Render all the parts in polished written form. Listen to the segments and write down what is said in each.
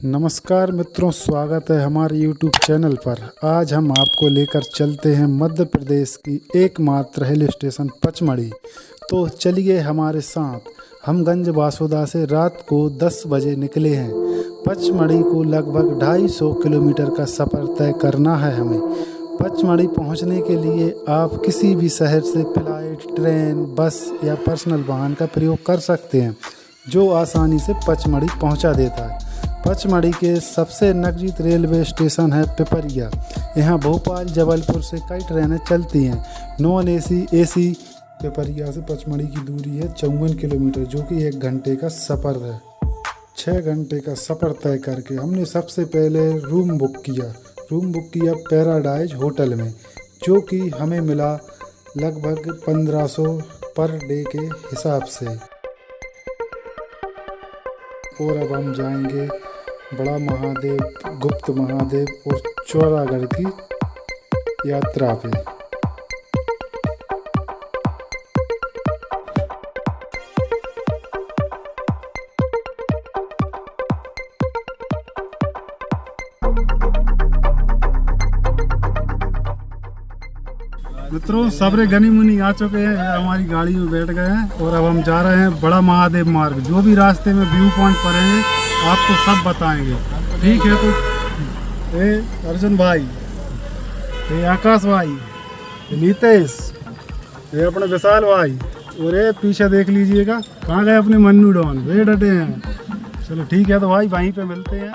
नमस्कार मित्रों, स्वागत है हमारे YouTube चैनल पर। आज हम आपको लेकर चलते हैं मध्य प्रदेश की एकमात्र हिल स्टेशन पचमढ़ी। तो चलिए हमारे साथ। हम गंज वासुदा से रात को 10 बजे निकले हैं। पचमढ़ी को लगभग 250 किलोमीटर का सफ़र तय करना है हमें। पचमढ़ी पहुंचने के लिए आप किसी भी शहर से फ्लाइट, ट्रेन, बस या पर्सनल वाहन का प्रयोग कर सकते हैं, जो आसानी से पचमढ़ी पहुंचा देता है। पचमढ़ी के सबसे नज़दीक रेलवे स्टेशन है पिपरिया। यहाँ भोपाल, जबलपुर से कई ट्रेनें चलती हैं, नॉन एसी, एसी। पिपरिया से पचमढ़ी की दूरी है 54 किलोमीटर, जो कि 1 घंटे का सफ़र है। 6 घंटे का सफ़र तय करके हमने सबसे पहले रूम बुक किया पैराडाइज होटल में, जो कि हमें मिला लगभग 1500 पर डे के हिसाब से। और अब हम जाएंगे बड़ा महादेव, गुप्त महादेव और चौरागढ़ की यात्रा पे। मित्रों, सबरे गनी मुनी आ चुके हैं, हमारी गाड़ी में बैठ गए हैं और अब हम जा रहे हैं बड़ा महादेव मार्ग। जो भी रास्ते में व्यू पॉइंट पड़ेंगे आपको सब बताएंगे, ठीक है। तो ये अर्जुन भाई, ये आकाश भाई, ये नीतेश, ये अपने विशाल भाई, और ये पीछे देख लीजिएगा कहाँ गए अपने मन्नू डॉन, वे डटे हैं। चलो ठीक है, तो भाई वहीं पे मिलते हैं।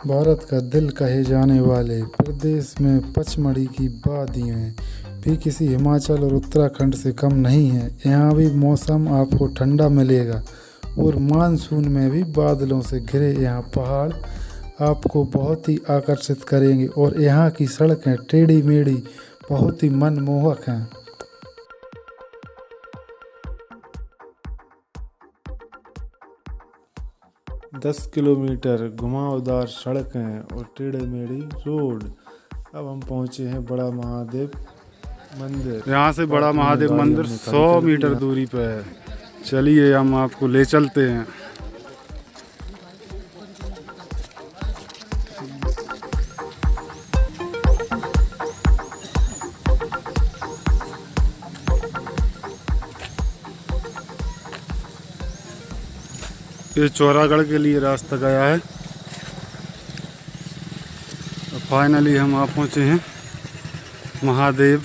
भारत का दिल कहे जाने वाले प्रदेश में पचमढ़ी की वादियाँ भी किसी हिमाचल और उत्तराखंड से कम नहीं है। यहाँ भी मौसम आपको ठंडा मिलेगा और मानसून में भी बादलों से घिरे यहाँ पहाड़ आपको बहुत ही आकर्षित करेंगे। और यहाँ की सड़कें टेढ़ी मेढ़ी बहुत ही मनमोहक हैं। दस किलोमीटर घुमावदार सड़कें और टेढ़े मेढ़ी रोड। अब हम पहुंचे हैं बड़ा महादेव मंदिर। यहाँ से बड़ा महादेव मंदिर 100 मीटर दूरी पे है। चलिए हम आपको ले चलते हैं। ये चौरागढ़ के लिए रास्ता गया है। फाइनली हम आ पहुँचे हैं महादेव,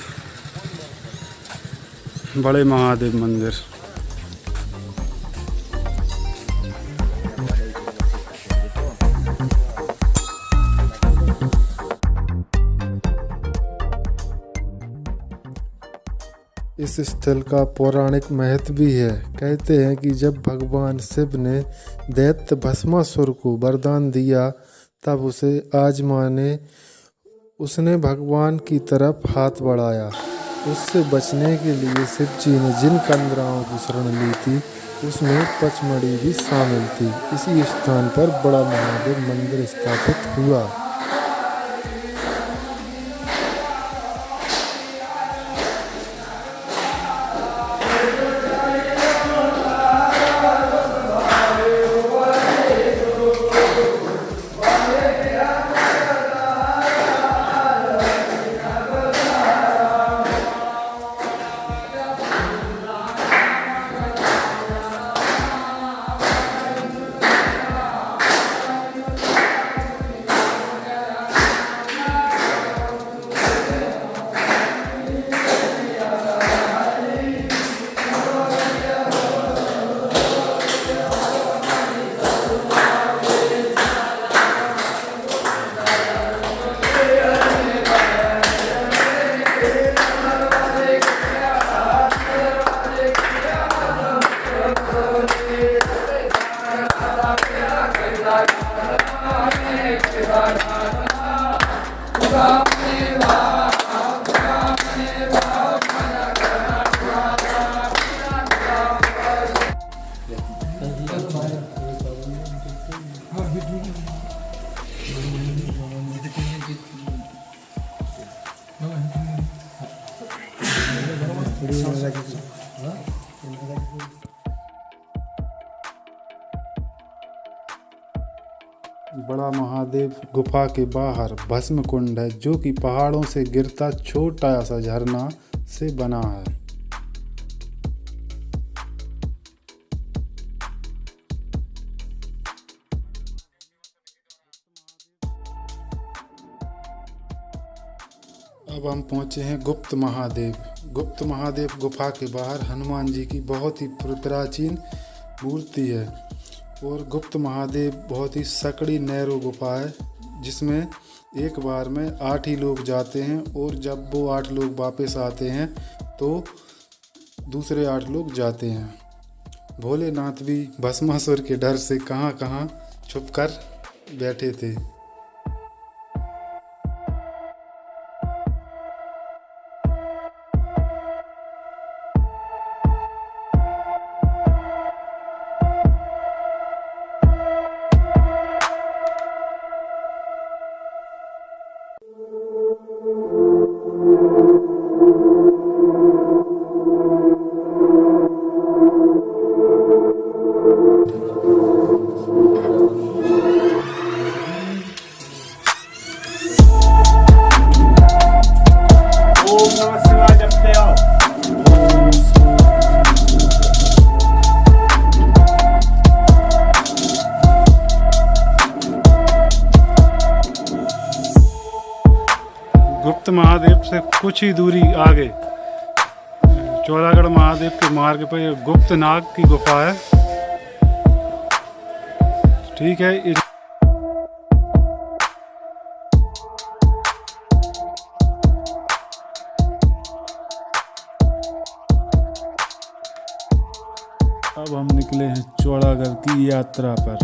बड़े महादेव मंदिर। इस स्थल का पौराणिक महत्व भी है। कहते हैं कि जब भगवान शिव ने दैत्य भस्मासुर को वरदान दिया, तब उसे आजमाने उसने भगवान की तरफ हाथ बढ़ाया। उससे बचने के लिए शिव जी ने जिन कंदराओं की शरण ली थी, उसमें पचमढ़ी भी शामिल थी। इसी स्थान पर बड़ा महादेव मंदिर स्थापित हुआ। बड़ा महादेव गुफा के बाहर भस्म कुंड है, जो कि पहाड़ों से गिरता छोटा सा झरना से बना है। अब हम पहुंचे हैं गुप्त महादेव। गुप्त महादेव गुफा के बाहर हनुमान जी की बहुत ही प्राचीन मूर्ति है और गुप्त महादेव बहुत ही सकड़ी नैरो गुफा है, जिसमें एक बार में 8 ही लोग जाते हैं और जब वो 8 लोग वापस आते हैं तो दूसरे 8 लोग जाते हैं। भोलेनाथ भी भस्मासुर के डर से कहाँ कहाँ छुप कर बैठे थे। गुप्त महादेव से कुछ ही दूरी आगे चौरागढ़ महादेव के मार्ग पर ये गुप्त नाग की गुफा है। ठीक है, अब हम निकले हैं चौरागढ़ की यात्रा पर।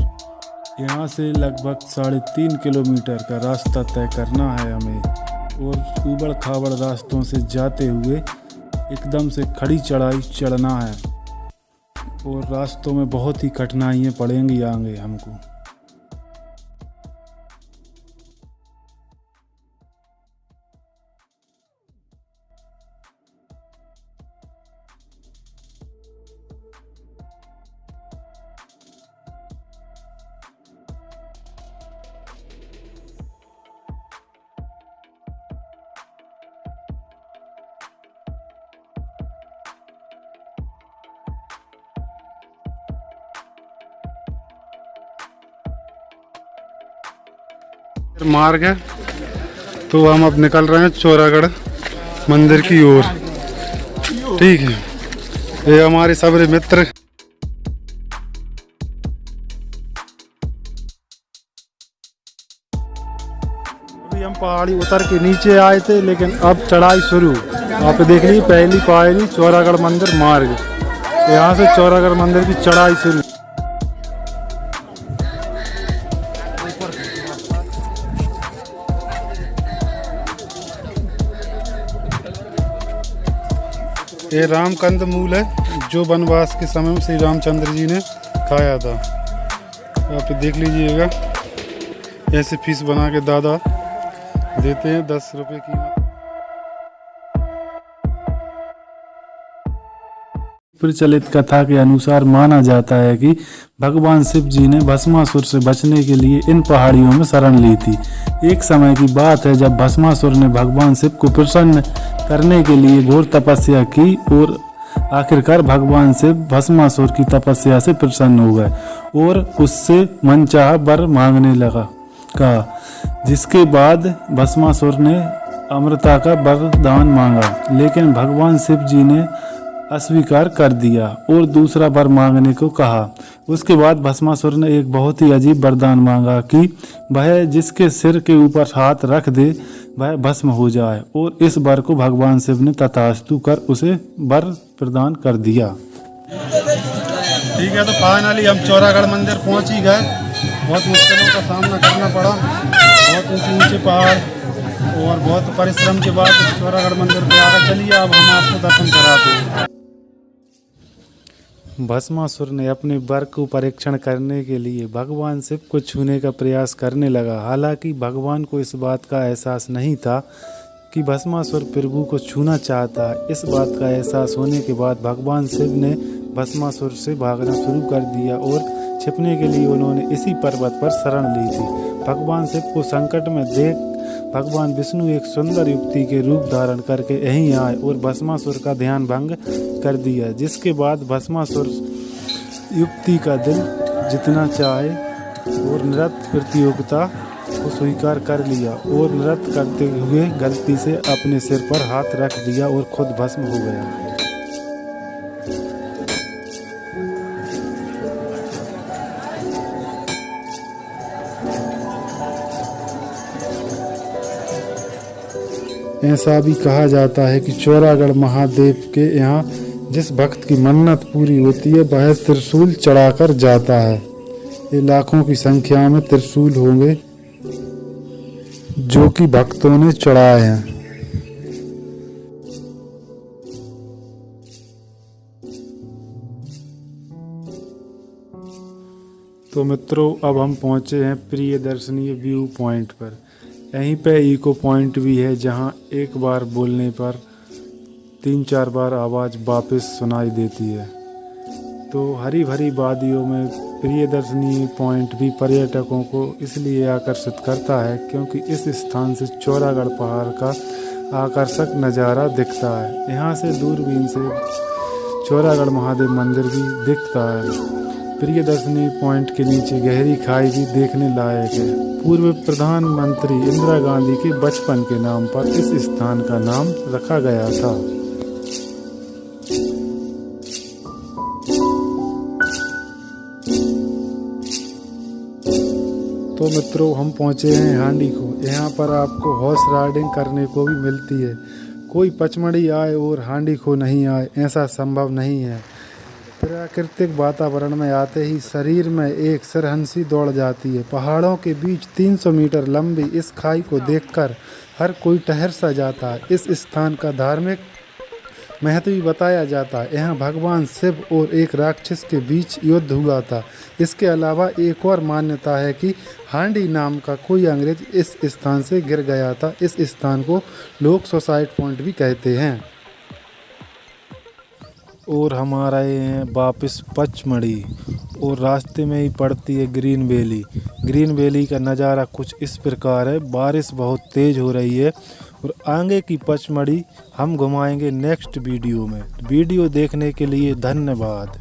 यहाँ से लगभग 3.5 किलोमीटर का रास्ता तय करना है हमें और ऊबड़ खाबड़ रास्तों से जाते हुए एकदम से खड़ी चढ़ाई चढ़ना है और रास्तों में बहुत ही कठिनाइयाँ पड़ेंगी आगे हमको। मार्ग है तो हम अब निकल रहे हैं चौरागढ़ मंदिर की ओर। ठीक है, ये हमारे सबरे मित्र अभी हम पहाड़ी उतर के नीचे आए थे, लेकिन अब चढ़ाई शुरू। आप देख लीजिए पहली पहाड़ी चौरागढ़ मंदिर मार्ग, यहाँ से चौरागढ़ मंदिर की चढ़ाई शुरू। ये रामकंद मूल है, जो वनवास के समय में श्री रामचंद्र जी ने खाया था। आप देख लीजिएगा, ऐसे फीस बना के दादा देते हैं 10 रुपए कीमत। प्रचलित कथा के अनुसार माना जाता है कि भगवान शिव जी ने भस्मासुर से बचने के लिए इन पहाड़ियों में शरण ली थी। एक समय की बात है जब भस्मासुर ने भगवान शिव को प्रसन्न करने के लिए घोर तपस्या की और आखिरकार भगवान शिव भस्मासुर की तपस्या से प्रसन्न हो गए और उससे मनचाहा वर मांगने लगा जिसके बाद भस्मासुर ने अमृता का वरदान मांगा, लेकिन भगवान शिव जी ने अस्वीकार कर दिया और दूसरा वर मांगने को कहा। उसके बाद भस्मासुर ने एक बहुत ही अजीब वरदान मांगा कि वह जिसके सिर के ऊपर हाथ रख दे वह भस्म हो जाए, और इस वर को भगवान शिव ने तथास्तु कर उसे वर प्रदान कर दिया। ठीक है, तो फाइनली हम चौरागढ़ मंदिर पहुंच ही गए। बहुत मुश्किलों का सामना करना पड़ा, बहुत ऊंचे ऊंचे पहाड़ और बहुत परिश्रम के बाद चौरागढ़ मंदिर पे आकर चलिए अब हम आपको दर्शन कराते हैं। भस्मासुर ने अपने वर को परीक्षण करने के लिए भगवान शिव को छूने का प्रयास करने लगा। हालांकि भगवान को इस बात का एहसास नहीं था कि भस्मासुर प्रभु को छूना चाहता है। इस बात का एहसास होने के बाद भगवान शिव ने भस्मासुर से भागना शुरू कर दिया और छिपने के लिए उन्होंने इसी पर्वत पर शरण ली थी। भगवान शिव को संकट में देख भगवान विष्णु एक सुंदर युवती के रूप धारण करके यहीं आए और भस्मासुर का ध्यान भंग कर दिया, जिसके बाद भस्मासुर युवती का दिल जीतना चाहे और नृत्य प्रतियोगिता को स्वीकार कर लिया और नृत्य करते हुए गलती से अपने सिर पर हाथ रख दिया और खुद भस्म हो गया। ऐसा भी कहा जाता है कि चौरागढ़ महादेव के यहाँ जिस भक्त की मन्नत पूरी होती है वह त्रिशूल चढ़ाकर जाता है। ये लाखों की संख्या में त्रिशूल होंगे जो कि भक्तों ने चढ़ाए हैं। तो मित्रों, अब हम पहुंचे हैं प्रियदर्शनी व्यू पॉइंट पर। यहीं पे इको पॉइंट भी है जहां एक बार बोलने पर 3-4 बार आवाज़ वापस सुनाई देती है। तो हरी भरी वादियों में प्रियदर्शनी पॉइंट भी पर्यटकों को इसलिए आकर्षित करता है क्योंकि इस स्थान से चौरागढ़ पहाड़ का आकर्षक नज़ारा दिखता है। यहाँ से दूरबीन से चौरागढ़ महादेव मंदिर भी दिखता है। प्रियदर्शनी पॉइंट के नीचे गहरी खाई भी देखने लायक है। पूर्व प्रधानमंत्री इंदिरा गांधी के बचपन के नाम पर इस स्थान का नाम रखा गया था। तो मित्रों, हम पहुंचे हैं हांडी को। यहाँ पर आपको हॉर्स राइडिंग करने को भी मिलती है। कोई पचमढ़ी आए और हांडी को नहीं आए, ऐसा संभव नहीं है। प्राकृतिक वातावरण में आते ही शरीर में एक सरहंसी दौड़ जाती है। पहाड़ों के बीच 300 मीटर लंबी इस खाई को देखकर हर कोई ठहर सा जाता है। इस स्थान का धार्मिक महत्व भी बताया जाता है। यहाँ भगवान शिव और एक राक्षस के बीच युद्ध हुआ था। इसके अलावा एक और मान्यता है कि हांडी नाम का कोई अंग्रेज इस स्थान से गिर गया था। इस स्थान को लोग सुसाइड पॉइंट भी कहते हैं। और हमारा ये वापस पचमढ़ी और रास्ते में ही पड़ती है ग्रीन वैली। ग्रीन वैली का नज़ारा कुछ इस प्रकार है। बारिश बहुत तेज़ हो रही है और आगे की पचमढ़ी हम घुमाएंगे नेक्स्ट वीडियो में। वीडियो देखने के लिए धन्यवाद।